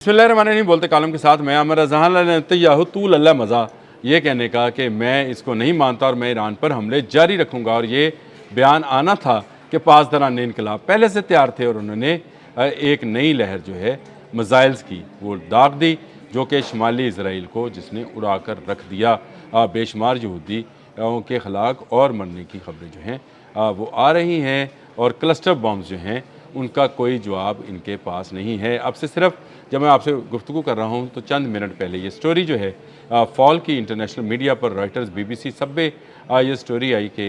बिस्मिल्लाहिर्रहमानिर्रहीम बोलते कालम के साथ मैं आमिर रज़ान नेतन्याहू तूल अल्लाह मज़ा ये कहने का कि मैं इसको नहीं मानता और मैं ईरान पर हमले जारी रखूँगा। और ये बयान आना था कि पासदारान इनकलाब पहले से तैयार थे और उन्होंने एक नई लहर जो है मिसाइल्स की वो दाग दी, जो कि शुमाली इसराइल को जिसने उड़ा कर रख दिया। बेशुमार यहूदी के हलाक और मरने की खबरें जो हैं वो आ रही हैं, और क्लस्टर बॉम्ब्स जो हैं उनका कोई जवाब इनके पास नहीं है। अब से सिर्फ जब मैं आपसे गुफ्तगू कर रहा हूँ तो चंद मिनट पहले ये स्टोरी जो है फॉल की इंटरनेशनल मीडिया पर रॉयटर्स, BBC सब पे ये स्टोरी आई कि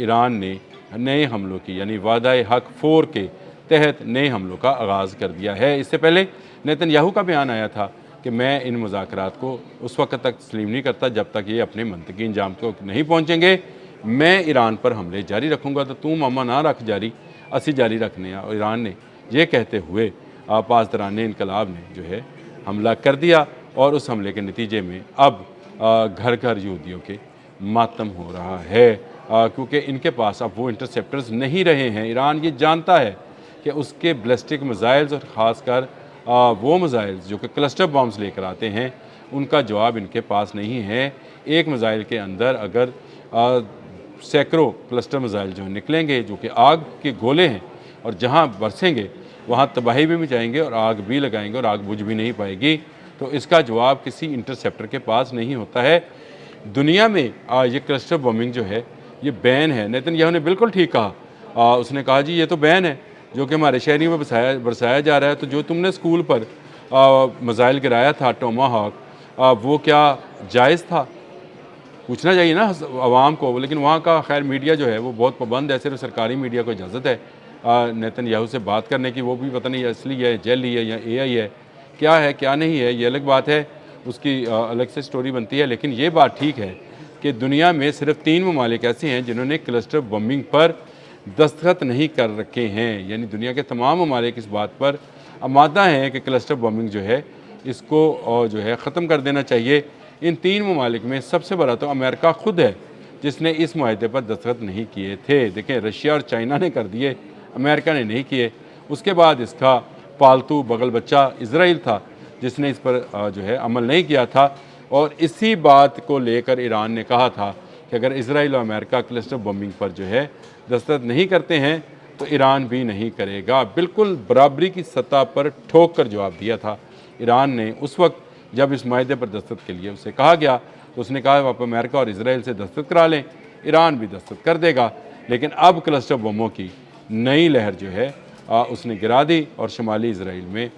ईरान ने नए हमलों की यानी वादा-ए हक 4 के तहत नए हमलों का आगाज़ कर दिया है। इससे पहले नेतन्याहू का बयान आया था कि मैं इन मुज़ाकरात को उस वक्त तक तस्लीम नहीं करता जब तक ये अपने मंतकी अंजाम को नहीं पहुँचेंगे। मैं ईरान पर हमले जारी रखूँगा तो तू मामा ना रख जारी, असी जारी रखने। और ईरान ने ये कहते हुए पासदारान इनकलाब ने जो है हमला कर दिया, और उस हमले के नतीजे में अब घर घर यहूदियों के मातम हो रहा है, क्योंकि इनके पास अब वो इंटरसेप्टर्स नहीं रहे हैं। ईरान ये जानता है कि उसके बैलिस्टिक मिसाइल्स और ख़ासकर वो मिसाइल्स जो कि क्लस्टर बॉम्ब्स लेकर आते हैं उनका जवाब इनके पास नहीं है। एक मिसाइल के अंदर अगर सैकड़ों क्लस्टर मिसाइल जो निकलेंगे जो कि आग के गोले हैं, और जहाँ बरसेंगे वहाँ तबाही भी मचाएंगे और आग भी लगाएंगे और आग बुझ भी नहीं पाएगी। तो इसका जवाब किसी इंटरसेप्टर के पास नहीं होता है। दुनिया में ये क्लस्टर बॉम्बिंग जो है ये बैन है। नेतन्याहू ने बिल्कुल ठीक कहा। उसने कहा जी ये तो बैन है जो कि हमारे शहरी में बरसाया जा रहा है। तो जो तुमने स्कूल पर मिसाइल गिराया था टोमाहॉक, वो क्या जायज़ था? पूछना चाहिए ना आवाम को। लेकिन वहाँ का खैर मीडिया जो है वो बहुत पाबंद है, सिर्फ सरकारी मीडिया को इजाज़त है नेतन्याहू से बात करने की। वो भी पता नहीं असली है, जेली है या AI है, क्या है क्या नहीं है, ये अलग बात है, उसकी अलग से स्टोरी बनती है। लेकिन ये बात ठीक है कि दुनिया में सिर्फ 3 ममालिक ऐसे हैं जिन्होंने क्लस्टर बम्बिंग पर दस्तखत नहीं कर रखे हैं। यानी दुनिया के तमाम ममालिक इस बात पर आमादा हैं कि क्लस्टर बम्बिंग जो है इसको जो है ख़त्म कर देना चाहिए। इन 3 ममालिक में सबसे बड़ा तो अमेरिका ख़ुद है जिसने इस मुआहदे पर दस्तखत नहीं किए थे। देखें, रशिया और चाइना ने कर दिए, अमेरिका ने नहीं किए। उसके बाद इसका पालतू बगल बच्चा इज़राइल था जिसने इस पर जो है अमल नहीं किया था। और इसी बात को लेकर ईरान ने कहा था कि अगर इज़राइल और अमेरिका क्लस्टर बम्बिंग पर जो है दस्तखत नहीं करते हैं तो ईरान भी नहीं करेगा। बिल्कुल बराबरी की सतह पर ठोक कर जवाब दिया था ईरान ने। उस वक्त जब इस माहदे पर दस्तखत के लिए उससे कहा गया तो उसने कहा आप अमेरिका और इज़राइल से दस्तखत करा लें, ईरान भी दस्तखत कर देगा। लेकिन अब क्लस्टर बमों की नई लहर जो है उसने गिरा दी, और शुमाली इसराइल में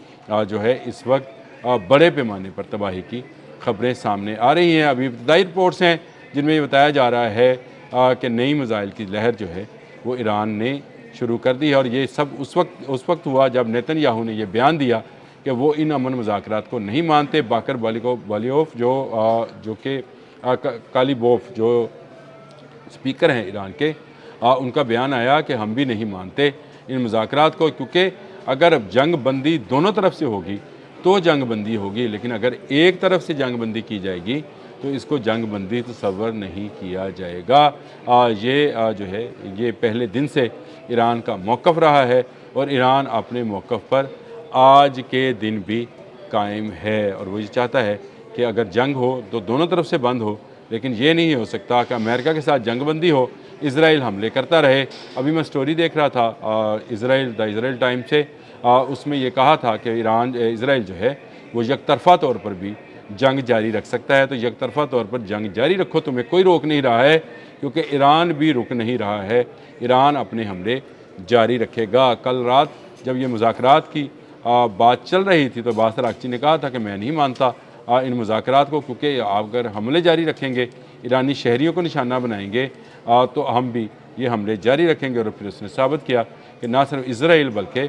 जो है इस वक्त बड़े पैमाने पर तबाही की खबरें सामने आ रही हैं। अभी इब्तदाई रिपोर्ट्स हैं जिनमें ये बताया जा रहा है कि नई मिसाइल की लहर जो है वो ईरान ने शुरू कर दी है। और ये सब उस वक्त हुआ जब नेतन्याहू ने यह बयान दिया कि वो इन अमन मुज़ाकरात को नहीं मानते। बाकर बालियोफ जो कि कालीबोफ जो स्पीकर हैं ईरान के, उनका बयान आया कि हम भी नहीं मानते इन मुज़ाकरात को, क्योंकि अगर जंग बंदी दोनों तरफ से होगी तो जंग बंदी होगी, लेकिन अगर एक तरफ से जंग बंदी की जाएगी तो इसको जंग बंदी तस्वर नहीं किया जाएगा। ये जो है ये पहले दिन से ईरान का मौक़िफ़ रहा है, और ईरान अपने मौक़िफ़ पर आज के दिन भी कायम है। और वो ये चाहता है कि अगर जंग हो तो दोनों तरफ से बंद हो, लेकिन ये नहीं हो सकता कि अमेरिका के साथ जंग बंदी हो, इज़राइल हमले करता रहे। अभी मैं स्टोरी देख रहा था द इज़राइल टाइम से, उसमें ये कहा था कि इज़राइल जो है वो यकतरफ़ा तौर पर भी जंग जारी रख सकता है। तो यकतरफ़ा तौर पर जंग जारी रखो, तुम्हें कोई रोक नहीं रहा है, क्योंकि ईरान भी रुक नहीं रहा है। ईरान अपने हमले जारी रखेगा। कल रात जब ये मुज़ाकरात की बात चल रही थी तो बासर आगची ने कहा था कि मैं नहीं मानता इन मुज़ाकरात को, क्योंकि अगर हमले जारी रखेंगे, ईरानी शहरियों को निशाना बनाएंगे, तो हम भी ये हमले जारी रखेंगे। और फिर उसने साबित किया कि ना सिर्फ इज़राइल बल्कि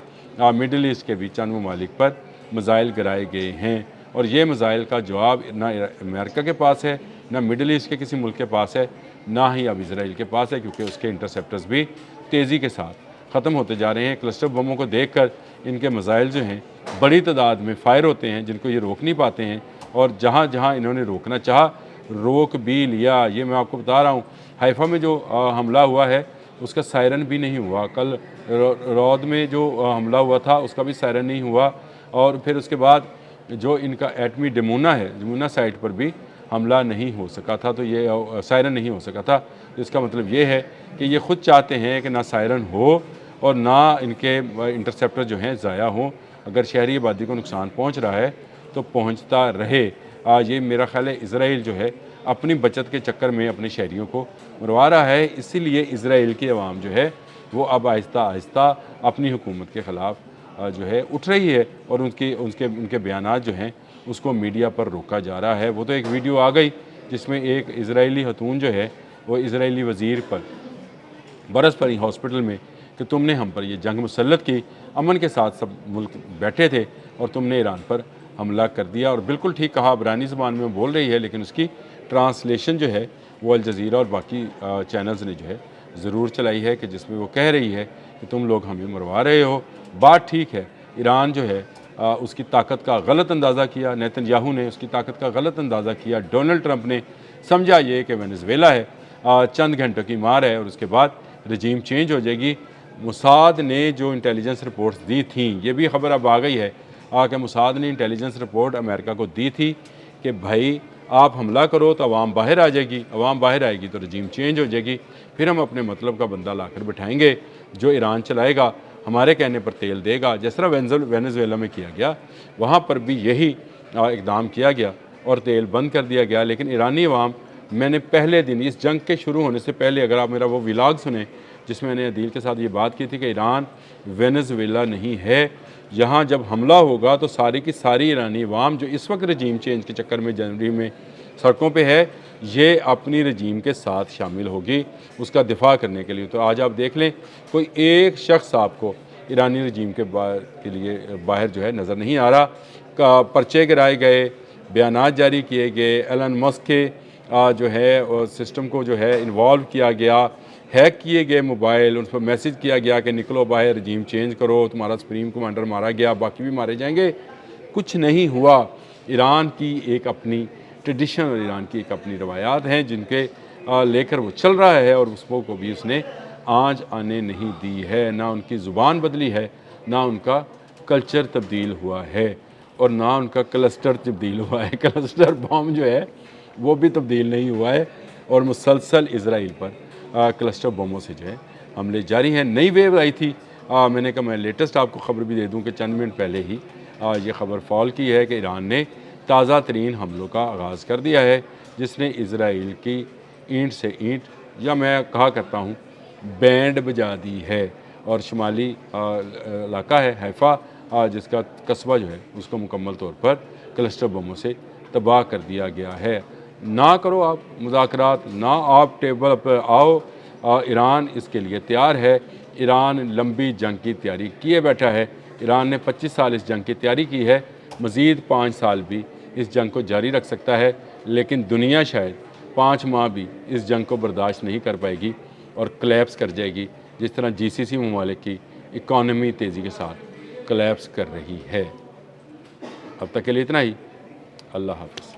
मिडल ईस्ट के भी चंद ममालिक पर मिसाइल गिराए गए हैं, और ये मिसाइल का जवाब ना अमेरिका के पास है, ना मिडल ईस्ट के किसी मुल्क के पास है, ना ही अब इज़राइल के पास है, क्योंकि उसके इंटरसेप्टर्स भी तेज़ी के साथ ख़त्म होते जा रहे हैं। क्लस्टर बमों को देखकर इनके मिसाइल जो हैं बड़ी तादाद में फ़ायर होते हैं, जिनको ये रोक नहीं पाते हैं, और जहाँ जहाँ इन्होंने रोकना चाहा रोक भी लिया। ये मैं आपको बता रहा हूँ, हाइफा में जो हमला हुआ है उसका सायरन भी नहीं हुआ। कल रौद में जो हमला हुआ था उसका भी सायरन नहीं हुआ। और फिर उसके बाद جو ان کا ایٹمی ڈمونا ہے، ڈمونا سائٹ پر بھی حملہ نہیں ہو سکا تھا، تو یہ سائرن نہیں ہو سکا تھا۔ تو اس کا مطلب یہ ہے کہ یہ خود چاہتے ہیں کہ نہ سائرن ہو اور نہ ان کے انٹرسیپٹر جو ہیں ضائع ہوں۔ اگر شہری آبادی کو نقصان پہنچ رہا ہے تو پہنچتا رہے۔ یہ میرا خیال ہے اسرائیل جو ہے اپنی بچت کے چکر میں اپنے شہریوں کو مروا رہا ہے، اسی لیے اسرائیل کی عوام جو ہے وہ اب آہستہ آہستہ اپنی حکومت کے خلاف جو ہے اٹھ رہی ہے، اور ان کے بیانات جو ہیں اس کو میڈیا پر روکا جا رہا ہے۔ وہ تو ایک ویڈیو آ گئی جس میں ایک اسرائیلی خاتون جو ہے وہ اسرائیلی وزیر پر برس پڑی ہاسپٹل میں کہ تم نے ہم پر یہ جنگ مسلط کی، امن کے ساتھ سب ملک بیٹھے تھے اور تم نے ایران پر حملہ کر دیا۔ اور بالکل ٹھیک کہا، عبرانی زبان میں بول رہی ہے، لیکن اس کی ٹرانسلیشن جو ہے وہ الجزیرہ اور باقی چینلز نے جو ہے ضرور چلائی ہے، کہ جس میں وہ کہہ رہی ہے کہ تم لوگ ہمیں مروا رہے ہو۔ بات ٹھیک ہے، ایران جو ہے اس کی طاقت کا غلط اندازہ کیا، نیتن یاہو نے اس کی طاقت کا غلط اندازہ کیا، ڈونلڈ ٹرمپ نے سمجھا یہ کہ وینزویلا ہے، چند گھنٹوں کی مار ہے اور اس کے بعد رجیم چینج ہو جائے گی۔ موساد نے جو انٹیلیجنس رپورٹس دی تھیں، یہ بھی خبر اب آ گئی ہے کہ موساد نے انٹیلیجنس رپورٹ امریکہ کو دی تھی کہ بھائی آپ حملہ کرو تو عوام باہر آ جائے گی، عوام باہر آئے گی تو رجیم چینج ہو جائے گی، پھر ہم اپنے مطلب کا بندہ لا کر بٹھائیں گے جو ایران چلائے گا، ہمارے کہنے پر تیل دے گا۔ جس طرح وینزویلا میں کیا گیا، وہاں پر بھی یہی اقدام کیا گیا اور تیل بند کر دیا گیا۔ لیکن ایرانی عوام، میں نے پہلے دن اس جنگ کے شروع ہونے سے پہلے، اگر آپ میرا وہ ولاگ سنیں جس میں نے عدیل کے ساتھ یہ بات کی تھی کہ ایران وینزویلا نہیں ہے، یہاں جب حملہ ہوگا تو ساری کی ساری ایرانی عوام جو اس وقت رجیم چینج کے چکر میں جنوری میں سڑکوں پہ ہے، یہ اپنی رجیم کے ساتھ شامل ہوگی اس کا دفاع کرنے کے لیے۔ تو آج آپ دیکھ لیں، کوئی ایک شخص آپ کو ایرانی رجیم کے لیے باہر جو ہے نظر نہیں آ رہا۔ پرچے گرائے گئے، بیانات جاری کیے گئے، ایلن مسک کے جو ہے سسٹم کو جو ہے انوالو کیا گیا، ہیک کیے گئے موبائل، ان پر میسج کیا گیا کہ نکلو باہر، رجیم چینج کرو، تمہارا سپریم کمانڈر مارا گیا، باقی بھی مارے جائیں گے۔ کچھ نہیں ہوا۔ ایران کی ایک اپنی ٹریڈیشن اور ایران کی ایک اپنی روایات ہیں جن کے لے کر وہ چل رہا ہے، اور اس کو بھی اس نے آنچ آنے نہیں دی ہے۔ نہ ان کی زبان بدلی ہے، نہ ان کا کلچر تبدیل ہوا ہے، اور نہ ان کا کلسٹر تبدیل ہوا ہے۔ کلسٹر بم جو ہے وہ بھی تبدیل نہیں ہوا ہے، اور مسلسل اسرائیل پر کلسٹر بموں سے جو ہے حملے جاری ہیں۔ نئی ویو آئی تھی، میں نے کہا میں لیٹسٹ آپ کو خبر بھی دے دوں کہ چند منٹ پہلے ہی یہ خبر فال کی ہے کہ ایران نے تازہ ترین حملوں کا آغاز کر دیا ہے، جس نے اسرائیل کی اینٹ سے اینٹ، یا میں کہا کرتا ہوں بینڈ بجا دی ہے، اور شمالی علاقہ ہے حیفا، جس کا قصبہ جو ہے اس کو مکمل طور پر کلسٹر بموں سے تباہ کر دیا گیا ہے۔ نہ کرو آپ مذاکرات، نہ آپ ٹیبل پر آؤ، ایران اس کے لیے تیار ہے۔ ایران لمبی جنگ کی تیاری کیے بیٹھا ہے۔ ایران نے 25 سال اس جنگ کی تیاری کی ہے، مزید 5 سال بھی اس جنگ کو جاری رکھ سکتا ہے، لیکن دنیا شاید 5 ماہ بھی اس جنگ کو برداشت نہیں کر پائے گی اور کلیپس کر جائے گی، جس طرح GCC ممالک کی اکانومی تیزی کے ساتھ کلیپس کر رہی ہے۔ اب تک کے لیے اتنا ہی۔ اللہ حافظ۔